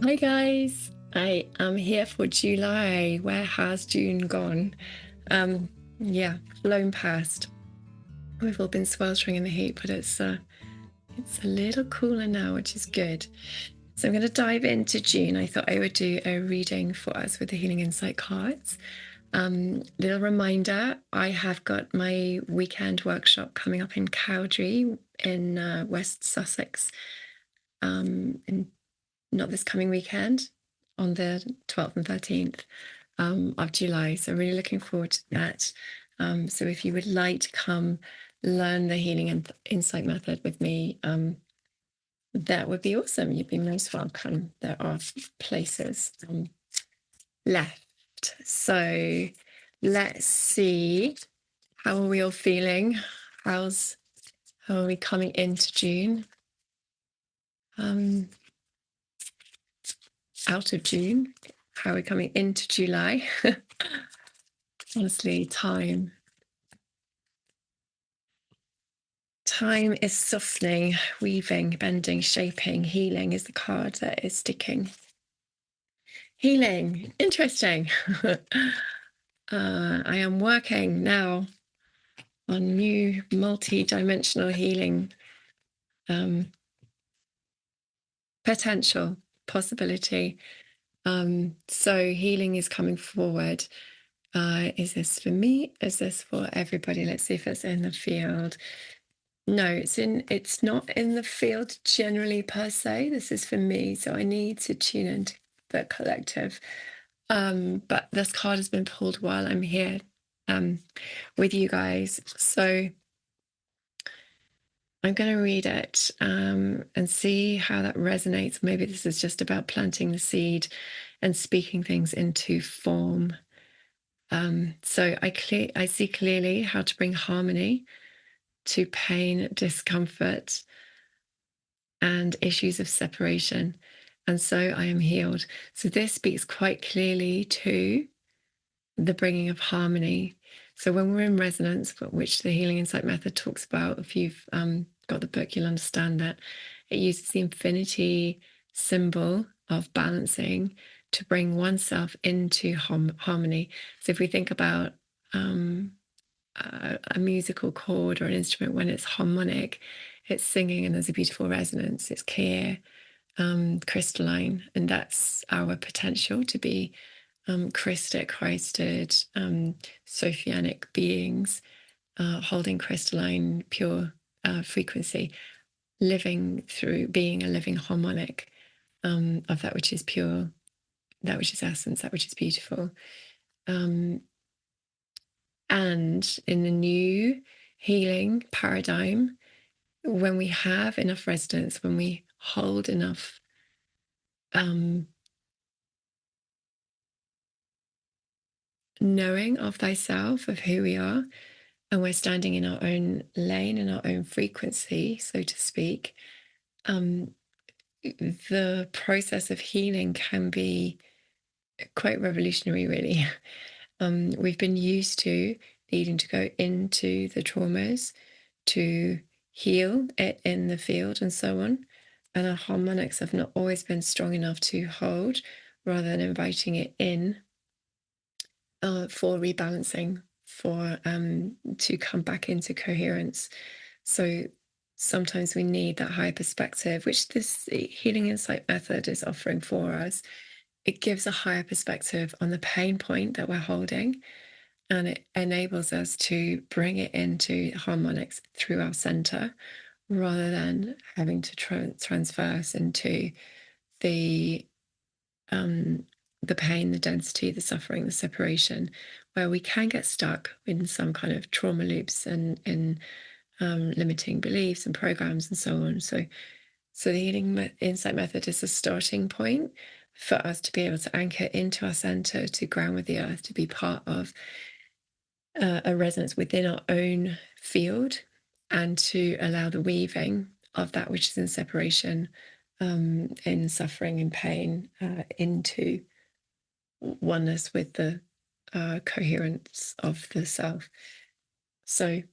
Hi guys, I am here for July. Where has June gone? Yeah, flown past. We've all been sweltering in the heat, but it's a little cooler now, which is good. So I'm going to dive into June. I thought I would do a reading for us with the Healing Insight cards. Little reminder, I have got my weekend workshop coming up in Cowdrey in West Sussex. Not this coming weekend, on the 12th and 13th of July. So really looking forward to that. So if you would like to come learn the Healing and Insight method with me, that would be awesome. You'd be most welcome. There are places left. So let's see, how are we all feeling? How are we coming into June? Out of June? How are we coming into July? Honestly, time is softening, weaving, bending, shaping. Healing is the card that is sticking. Healing, interesting. I am working now on new multi-dimensional healing potential, possibility. So healing is coming forward. Is this for me? Is this for everybody? Let's see if it's in the field. No, it's not in the field generally per se. This is for me, so I need to tune into the collective. But this card has been pulled while I'm here with you guys. So I'm going to read it and see how that resonates. Maybe this is just about planting the seed and speaking things into form. So I see clearly how to bring harmony to pain, discomfort, and issues of separation. And so I am healed. So this speaks quite clearly to the bringing of harmony. So when we're in resonance, which the Healing Insight method talks about, if you've got the book, you'll understand that it uses the infinity symbol of balancing to bring oneself into harmony. So if we think about a musical chord or an instrument, when it's harmonic, it's singing and there's a beautiful resonance, it's clear, crystalline, and that's our potential to be Christed, Sophianic beings, holding crystalline, pure frequency, living through being a living harmonic of that which is pure, that which is essence, that which is beautiful. And in the new healing paradigm, when we have enough resonance, when we hold enough knowing of thyself, of who we are, and we're standing in our own lane, in our own frequency, so to speak, the process of healing can be quite revolutionary, really. We've been used to needing to go into the traumas to heal it in the field and so on. And our harmonics have not always been strong enough to hold, rather than inviting it in for rebalancing, for to come back into coherence. So sometimes we need that higher perspective, which this Healing Insight method is offering for us. It gives a higher perspective on the pain point that we're holding, and it enables us to bring it into harmonics through our center, rather than having to transverse into the pain, the density, the suffering, the separation, where we can get stuck in some kind of trauma loops and in limiting beliefs and programs and so on. So the Healing Insight method is a starting point for us to be able to anchor into our center, to ground with the earth, to be part of a resonance within our own field, and to allow the weaving of that which is in separation, in suffering and pain, into oneness with the coherence of the self. So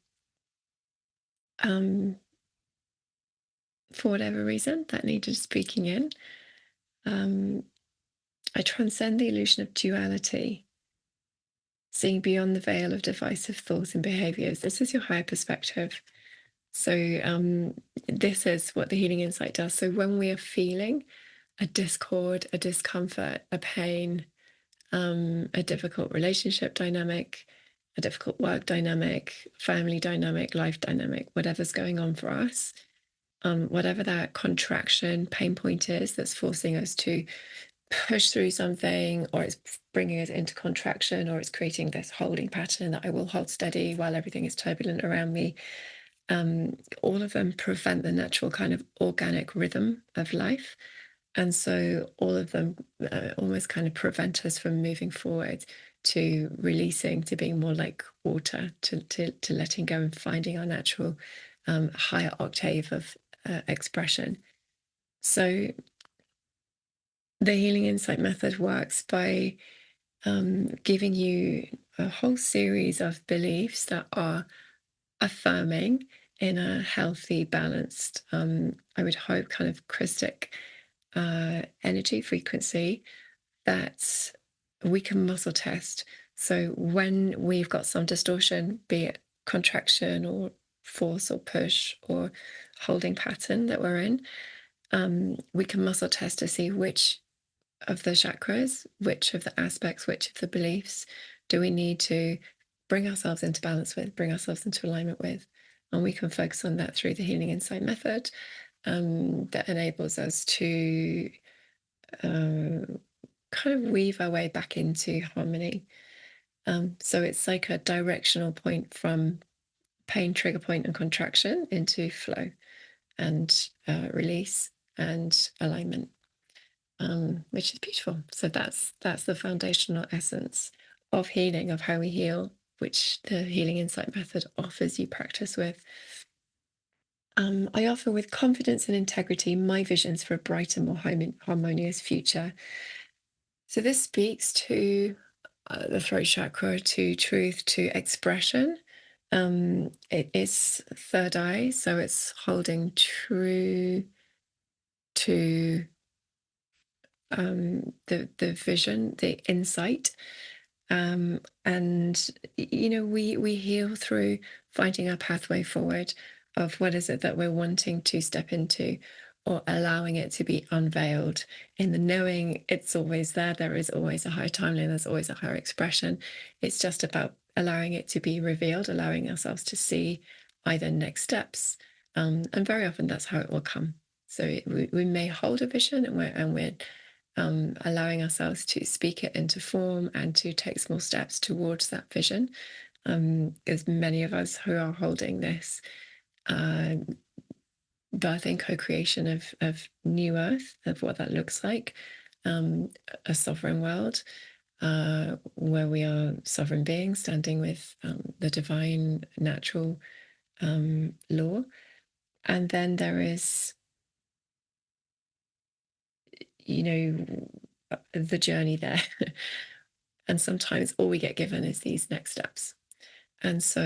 for whatever reason that needed speaking in, I transcend the illusion of duality, seeing beyond the veil of divisive thoughts and behaviors. This is your higher perspective. So this is what the healing insight does. So when we are feeling a discord, a discomfort, a pain, a difficult relationship dynamic, a difficult work dynamic, family dynamic, life dynamic, whatever's going on for us, whatever that contraction pain point is that's forcing us to push through something, or it's bringing us into contraction, or it's creating this holding pattern that I will hold steady while everything is turbulent around me. All of them prevent the natural kind of organic rhythm of life. And so all of them almost kind of prevent us from moving forward to releasing, to being more like water, to letting go and finding our natural higher octave of expression. So the healing insight method works by giving you a whole series of beliefs that are affirming in a healthy, balanced, I would hope, kind of Christic energy frequency that we can muscle test. So when we've got some distortion, be it contraction or force or push or holding pattern that we're in, we can muscle test to see which of the chakras, which of the aspects, which of the beliefs do we need to bring ourselves into balance with, bring ourselves into alignment with. And we can focus on that through the healing insight method that enables us to kind of weave our way back into harmony. So it's like a directional point from pain, trigger point, and contraction into flow and release and alignment, which is beautiful. So that's the foundational essence of healing, of how we heal, which the healing insight method offers you practice with. I offer with confidence and integrity my visions for a brighter, more harmonious future. So this speaks to the throat chakra, to truth, to expression. It is third eye, so it's holding true to the vision, the insight. And we heal through finding our pathway forward of what is it that we're wanting to step into, or allowing it to be unveiled. In the knowing, it's always there is always a higher timeline, there's always a higher expression. It's just about allowing it to be revealed, allowing ourselves to see either next steps, and very often that's how it will come. So we may hold a vision, and we're allowing ourselves to speak it into form and to take small steps towards that vision. There's many of us who are holding this birthing co-creation of new earth, of what that looks like, a sovereign world, where we are sovereign beings standing with the divine natural law. And then there is the journey there. And sometimes all we get given is these next steps. And so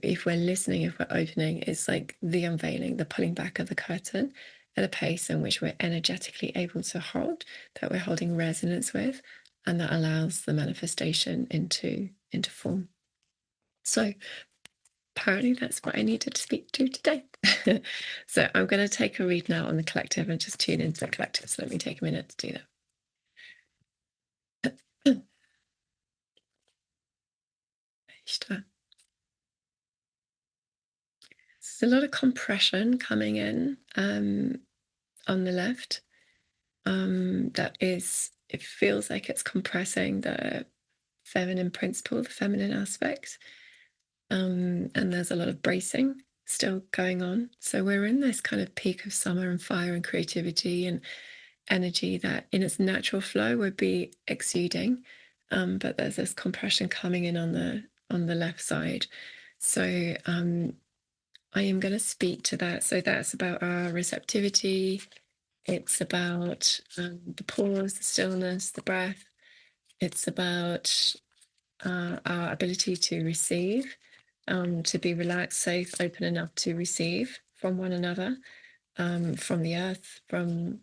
if we're listening, if we're opening, it's like the unveiling, the pulling back of the curtain at a pace in which we're energetically able to hold, that we're holding resonance with, and that allows the manifestation into form. So apparently that's what I needed to speak to today. So I'm going to take a read now on the collective and just tune into the collective. So let me take a minute to do that. There's a lot of compression coming in on the left. It feels like it's compressing the feminine principle, the feminine aspect. And there's a lot of bracing still going on. So we're in this kind of peak of summer and fire and creativity and energy that in its natural flow would be exuding. But there's this compression coming in on the left side. So I am going to speak to that. So that's about our receptivity. It's about the pause, the stillness, the breath. It's about our ability to receive, to be relaxed, safe, open enough to receive from one another, from the earth, from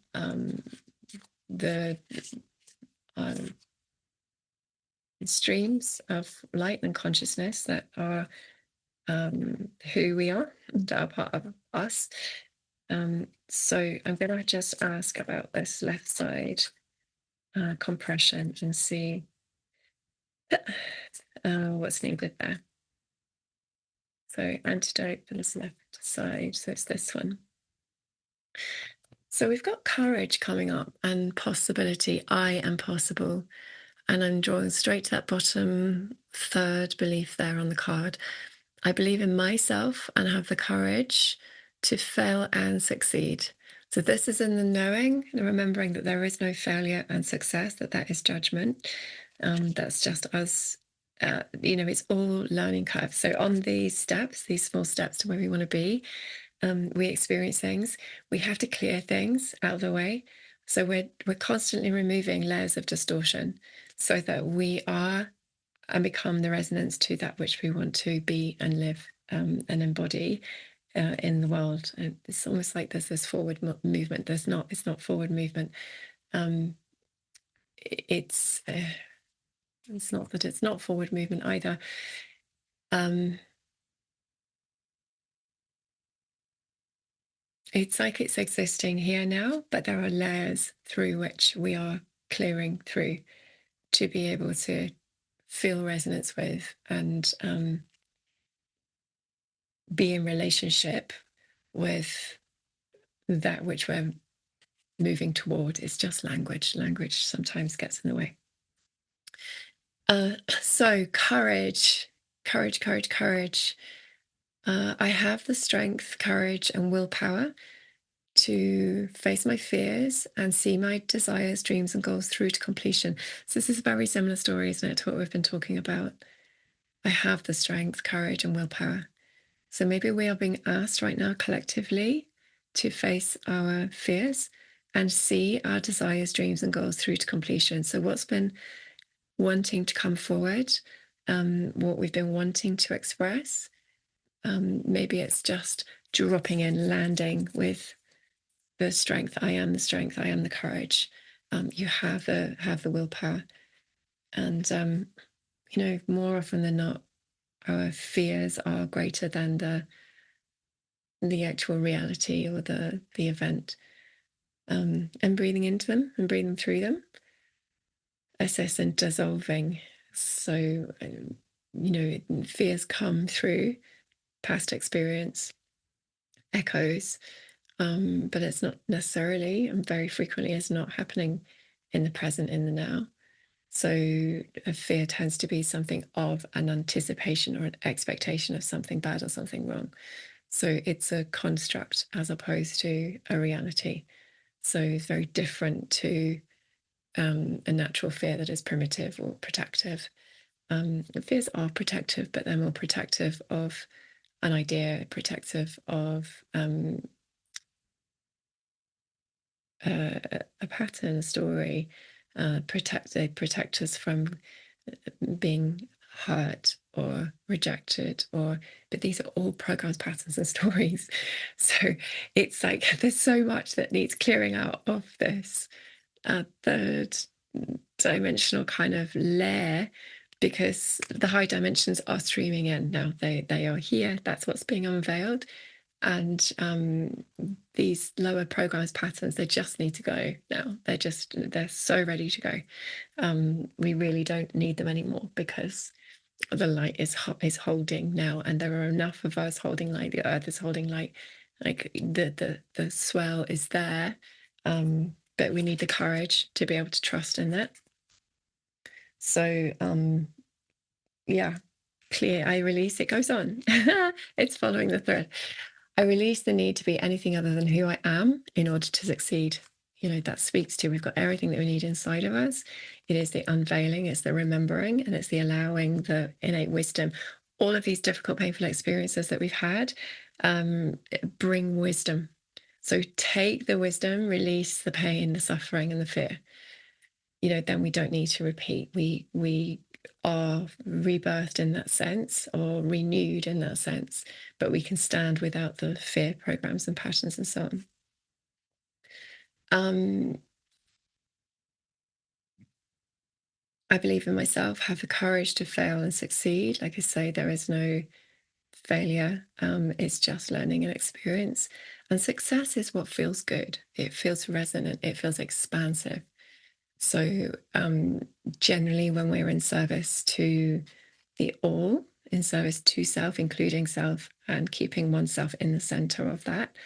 the streams of light and consciousness that are who we are, that are part of us. So I'm going to just ask about this left side compression and see what's needed there. So antidote for this left side, so it's this one. So we've got courage coming up and possibility. I am possible. And I'm drawing straight to that bottom third belief there on the card. I believe in myself and have the courage to fail and succeed. So this is in the knowing, the remembering that there is no failure and success, that is judgment. That's just us. It's all learning curves. So on these steps, these small steps to where we want to be, we experience things. We have to clear things out of the way. So we're constantly removing layers of distortion so that we are and become the resonance to that which we want to be and live and embody in the world. And it's almost like there's this forward movement. It's not forward movement. It's not that it's not forward movement either. It's like it's existing here now, but there are layers through which we are clearing through to be able to feel resonance with and be in relationship with that which we're moving toward. It's just language. Language sometimes gets in the way. So courage. I have the strength, courage, and willpower to face my fears and see my desires, dreams, and goals through to completion. So this is a very similar story, isn't it, to what we've been talking about? I have the strength, courage, and willpower. So maybe we are being asked right now collectively to face our fears and see our desires, dreams, and goals through to completion. So what's been wanting to come forward, what we've been wanting to express, maybe it's just dropping in, landing with the strength. I am the strength. I am the courage. You have the willpower, and more often than not, our fears are greater than the actual reality or the event. And breathing into them and breathing through them, assess and dissolving. So fears come through past experience, echoes, but it's not necessarily, and very frequently is not happening in the present, in the now. So a fear tends to be something of an anticipation or an expectation of something bad or something wrong. So it's a construct as opposed to a reality. So it's very different to a natural fear that is primitive or protective. Fears are protective, but they're more protective of an idea, protective of a pattern, a story. They protect us from being hurt or rejected, but these are all programs, patterns, and stories. So it's like there's so much that needs clearing out of this third dimensional kind of layer, because the high dimensions are streaming in now. They are here. That's what's being unveiled. And these lower programs, patterns, they just need to go now. They're so ready to go. We really don't need them anymore because the light is holding now, and there are enough of us holding light. The earth is holding light. Like the swell is there, but we need the courage to be able to trust in that. So clear. I release. It goes on. It's following the thread. I release the need to be anything other than who I am in order to succeed. That speaks to, we've got everything that we need inside of us. It is the unveiling, it's the remembering, and it's the allowing, the innate wisdom. All of these difficult, painful experiences that we've had bring wisdom. So take the wisdom, release the pain, the suffering, and the fear. Then we don't need to repeat. We are rebirthed in that sense, or renewed in that sense, but we can stand without the fear programs and patterns and so on. I believe in myself, have the courage to fail and succeed. Like I say, there is no failure. It's just learning and experience. And success is what feels good. It feels resonant. It feels expansive. So generally, when we're in service to the all, in service to self, including self, and keeping oneself in the center of that,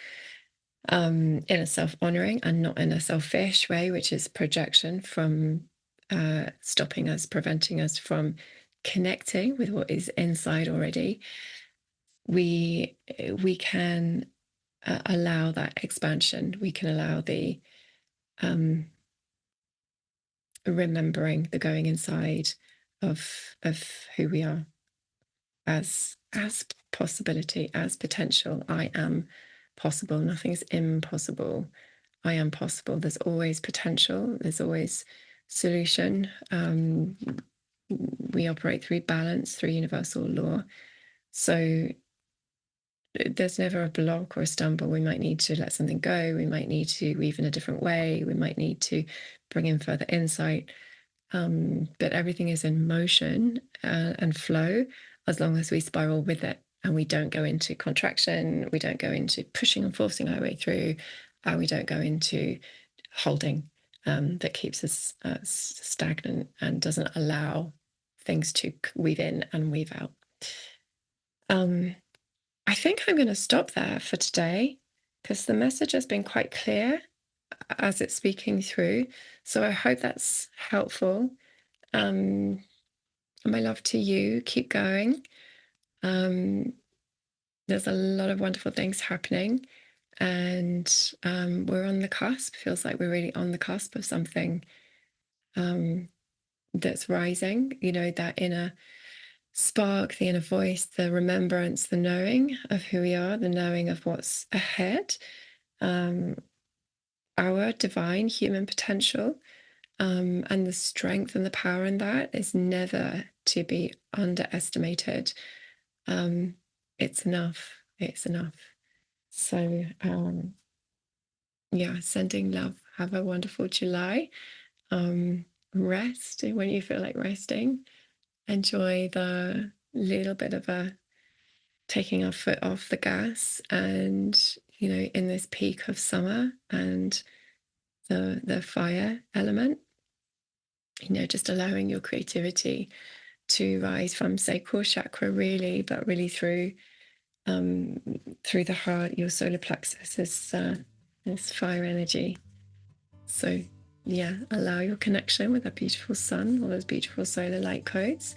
in a self-honoring and not in a selfish way, which is projection from stopping us, preventing us from connecting with what is inside already, we can allow that expansion. We can allow the remembering, the going inside of who we are as possibility, as potential. I am possible. Nothing's impossible. I am possible. There's always potential. There's always solution. We operate through balance, through universal law. So there's never a block or a stumble. We might need to let something go. We might need to weave in a different way. We might need to bring in further insight. But everything is in motion and flow as long as we spiral with it and we don't go into contraction. We don't go into pushing and forcing our way through. We don't go into holding that keeps us stagnant and doesn't allow things to weave in and weave out. I think I'm going to stop there for today because the message has been quite clear as it's speaking through. So I hope that's helpful. My love to you. Keep going. There's a lot of wonderful things happening, and we're on the cusp. Feels like we're really on the cusp of something that's rising. You know, that inner spark, the inner voice, the remembrance, the knowing of who we are, the knowing of what's ahead, our divine human potential, and the strength and the power in that is never to be underestimated. It's enough. It's enough. So, yeah, sending love. Have a wonderful July. Rest when you feel like resting. Enjoy the little bit of a taking our foot off the gas, and you know, in this peak of summer and the fire element, you know, just allowing your creativity to rise from sacral chakra, really, but really through the heart. Your solar plexus is fire energy. So yeah, allow your connection with that beautiful sun, all those beautiful solar light codes.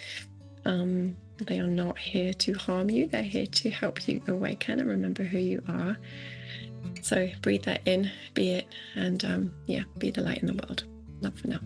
They are not here to harm you. They're here to help you awaken and remember who you are. So breathe that in, be it, and yeah, be the light in the world. Love for now.